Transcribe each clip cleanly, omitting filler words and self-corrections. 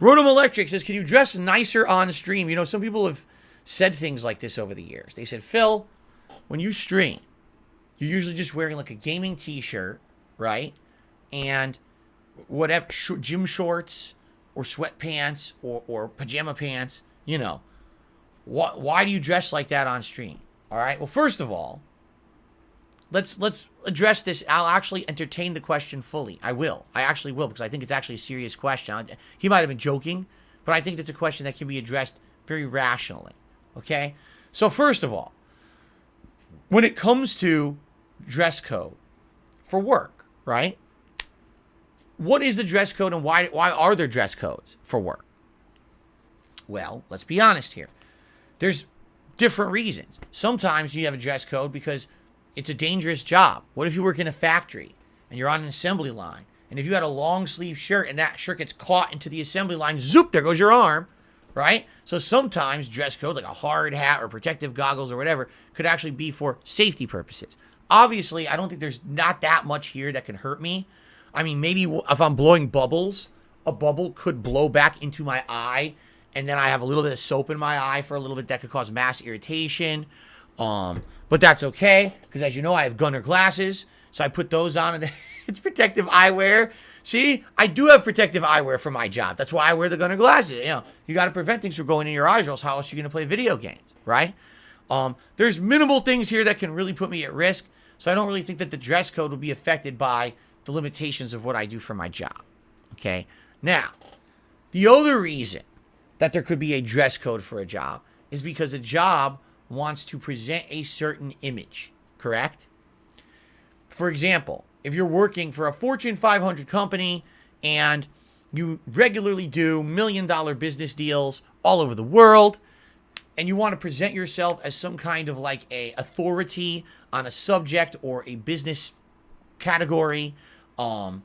Rodham Electric says, can you dress nicer on stream? You know, some people have said things like this over the years. They said, Phil, when you stream, you're usually just wearing like a gaming t-shirt, right? And whatever, gym shorts or sweatpants or pajama pants, you know. Why do you dress like that on stream? All right. Well, first of all, let's address this. I'll actually entertain the question fully. I actually will, because I think it's actually a serious question. He might have been joking, but I think it's a question that can be addressed very rationally. Okay. So first of all, when it comes to dress code for work, right? What is the dress code, and why are there dress codes for work? Well, let's be honest here. There's different reasons. Sometimes you have a dress code because it's a dangerous job. What if you work in a factory and you're on an assembly line, and if you had a long sleeve shirt and that shirt gets caught into the assembly line, zoop, there goes your arm, right? So sometimes dress codes, like a hard hat or protective goggles or whatever, could actually be for safety purposes. Obviously, I don't think there's not that much here that can hurt me. I mean, maybe if I'm blowing bubbles, a bubble could blow back into my eye, and then I have a little bit of soap in my eye for a little bit. That could cause mass irritation. But that's okay, because as you know, I have gunner glasses, so I put those on, and it's protective eyewear. See, I do have protective eyewear for my job. That's why I wear the gunner glasses. You know, you got to prevent things from going in your eyes, or else how else are you going to play video games, right? There's minimal things here that can really put me at risk, so I don't really think that the dress code will be affected by the limitations of what I do for my job. Okay? Now, the other reason that there could be a dress code for a job is because a job wants to present a certain image, correct? For example, if you're working for a Fortune 500 company and you regularly do $1 million business deals all over the world, and you want to present yourself as some kind of like a authority on a subject or a business category, and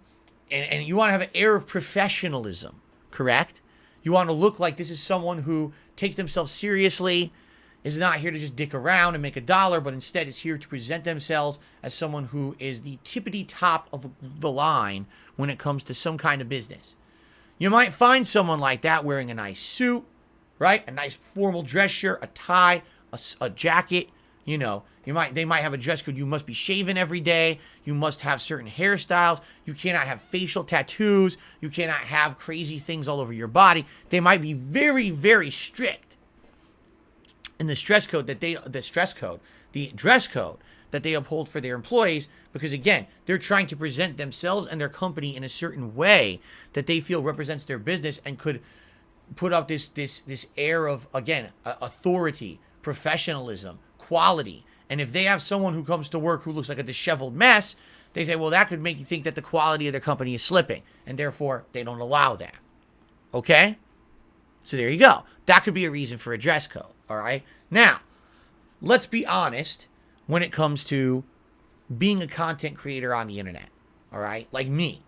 you want to have an air of professionalism, correct? You want to look like this is someone who takes themselves seriously, is not here to just dick around and make $1, but instead is here to present themselves as someone who is the tippity top of the line when it comes to some kind of business. You might find someone like that wearing a nice suit, right? A nice formal dress shirt, a tie, a jacket. You know, they might have a dress code. You must be shaven every day. You must have certain hairstyles. You cannot have facial tattoos. You cannot have crazy things all over your body. They might be very, very strict in the dress code that they uphold for their employees, because again, they're trying to present themselves and their company in a certain way that they feel represents their business and could put up this air of, again, authority, professionalism, quality. And if they have someone who comes to work who looks like a disheveled mess, they say, well, that could make you think that the quality of their company is slipping, and therefore they don't allow that. Okay? So there you go. That could be a reason for a dress code. All right? Now, let's be honest when it comes to being a content creator on the internet. All right? Like me.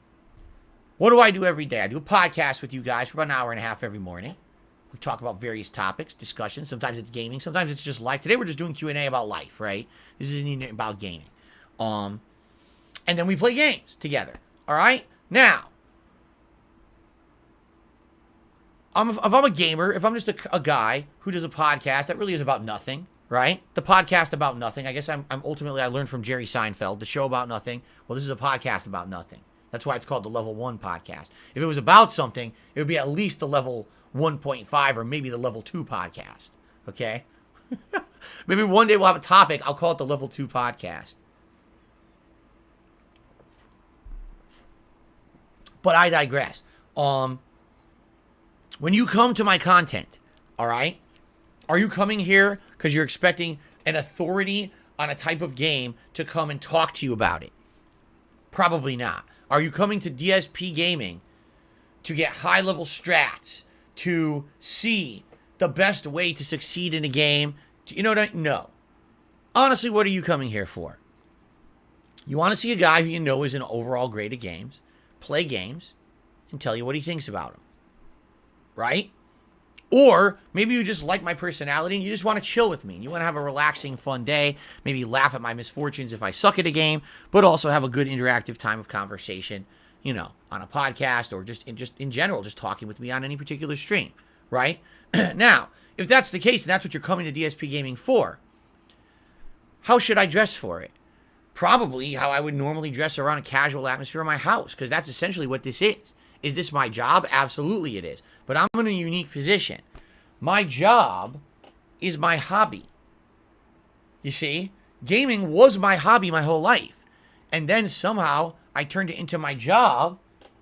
What do I do every day? I do a podcast with you guys for about an hour and a half every morning. We talk about various topics, discussions. Sometimes it's gaming. Sometimes it's just life. Today we're just doing Q&A about life, right? This isn't even about gaming. And then we play games together. All right? Now, if I'm a gamer, if I'm just a guy who does a podcast that really is about nothing, right? The podcast about nothing. I guess I learned from Jerry Seinfeld, the show about nothing. Well, this is a podcast about nothing. That's why it's called the Level 1 podcast. If it was about something, it would be at least the Level 1.5 or maybe the Level 2 podcast. Okay? Maybe one day we'll have a topic. I'll call it the Level 2 podcast. But I digress. When you come to my content, all right, are you coming here because you're expecting an authority on a type of game to come and talk to you about it? Probably not. Are you coming to DSP Gaming to get high-level strats, to see the best way to succeed in a game? You know what I mean? No. Honestly, what are you coming here for? You want to see a guy who you know is an overall great at games, play games, and tell you what he thinks about them. Right? Or maybe you just like my personality and you just want to chill with me. And you want to have a relaxing, fun day. Maybe laugh at my misfortunes if I suck at a game, but also have a good interactive time of conversation you know, on a podcast or just in general, just talking with me on any particular stream, right? Now, if that's the case and that's what you're coming to DSP Gaming for, how should I dress for it? Probably how I would normally dress around a casual atmosphere in my house, because that's essentially what this is. Is this my job? Absolutely it is. But I'm in a unique position. My job is my hobby. You see? Gaming was my hobby my whole life. And then somehow I turned it into my job,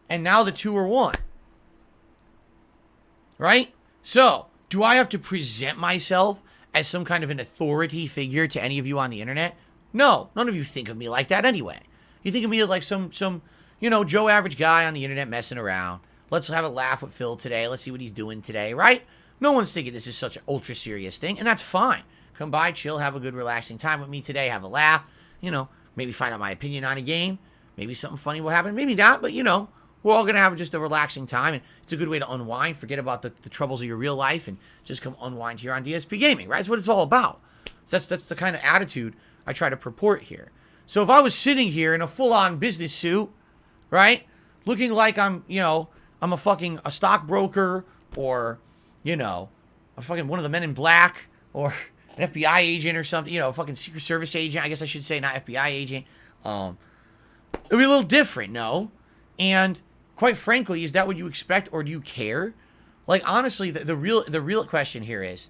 and now the two are one. Right? So, do I have to present myself as some kind of an authority figure to any of you on the internet? No, none of you think of me like that anyway. You think of me as like some you know, Joe average guy on the internet messing around. Let's have a laugh with Phil today. Let's see what he's doing today, right? No one's thinking this is such an ultra serious thing, and that's fine. Come by, chill, have a good relaxing time with me today, have a laugh, you know, maybe find out my opinion on a game. Maybe something funny will happen, maybe not, but you know, we're all going to have just a relaxing time, and it's a good way to unwind, forget about the troubles of your real life, and just come unwind here on DSP Gaming, right? That's what it's all about. So that's the kind of attitude I try to purport here. So if I was sitting here in a full-on business suit, right, looking like I'm, you know, I'm a stockbroker, or, you know, I'm fucking one of the men in black, or an FBI agent or something, you know, a fucking Secret Service agent, I guess I should say, not FBI agent, it'd be a little different, no? And quite frankly, is that what you expect, or do you care? Like, honestly, the real question here is,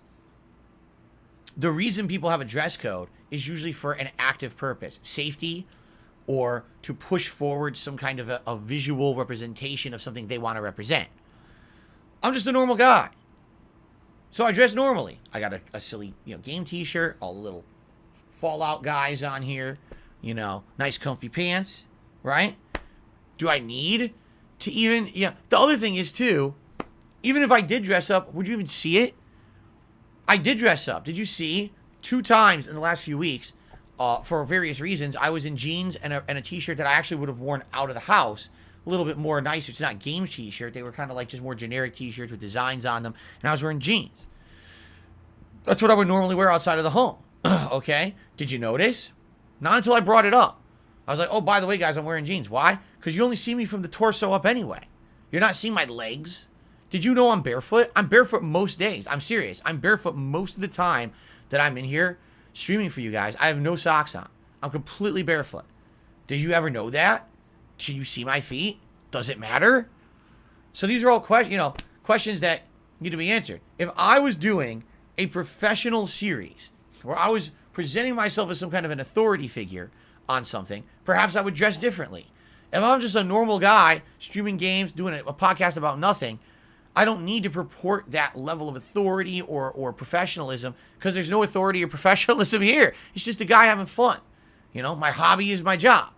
the reason people have a dress code is usually for an active purpose, safety, or to push forward some kind of a visual representation of something they want to represent. I'm just a normal guy, so I dress normally. I got a silly, you know, game t-shirt, all the little Fallout guys on here, you know, nice comfy pants, right? Do I need to even, yeah. The other thing is too, even if I did dress up, would you even see it? I did dress up. Did you see? 2 times in the last few weeks, for various reasons, I was in jeans and a t-shirt that I actually would have worn out of the house. A little bit more nice. It's not game t-shirt. They were kind of like just more generic t-shirts with designs on them. And I was wearing jeans. That's what I would normally wear outside of the home. Okay? Did you notice? Not until I brought it up. I was like, oh, by the way, guys, I'm wearing jeans. Why? Because you only see me from the torso up anyway. You're not seeing my legs. Did you know I'm barefoot? I'm barefoot most days. I'm serious. I'm barefoot most of the time that I'm in here streaming for you guys. I have no socks on. I'm completely barefoot. Did you ever know that? Can you see my feet? Does it matter? So these are all questions that need to be answered. If I was doing a professional series where I was presenting myself as some kind of an authority figure on something, perhaps I would dress differently. If I'm just a normal guy streaming games, doing a podcast about nothing, I don't need to purport that level of authority or professionalism, because there's no authority or professionalism here. It's just a guy having fun. You know, my hobby is my job.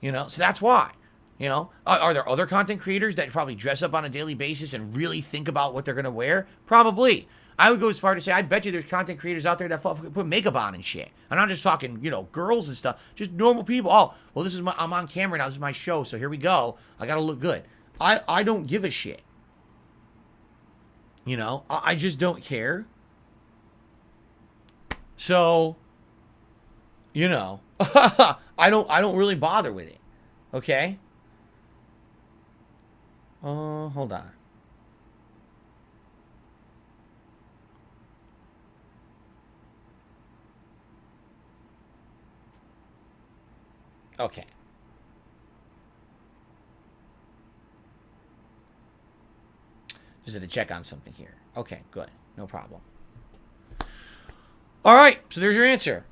You know, so that's why. You know, are there other content creators that probably dress up on a daily basis and really think about what they're going to wear? Probably. I would go as far to say, I bet you there's content creators out there that put makeup on and shit. I'm not just talking, you know, girls and stuff, just normal people. Oh, well, I'm on camera now. This is my show, so here we go. I got to look good. I don't give a shit. You know, I just don't care. So, you know, I don't really bother with it. Okay? Hold on. Okay. Just had to check on something here. Okay, good. No problem. All right, so there's your answer.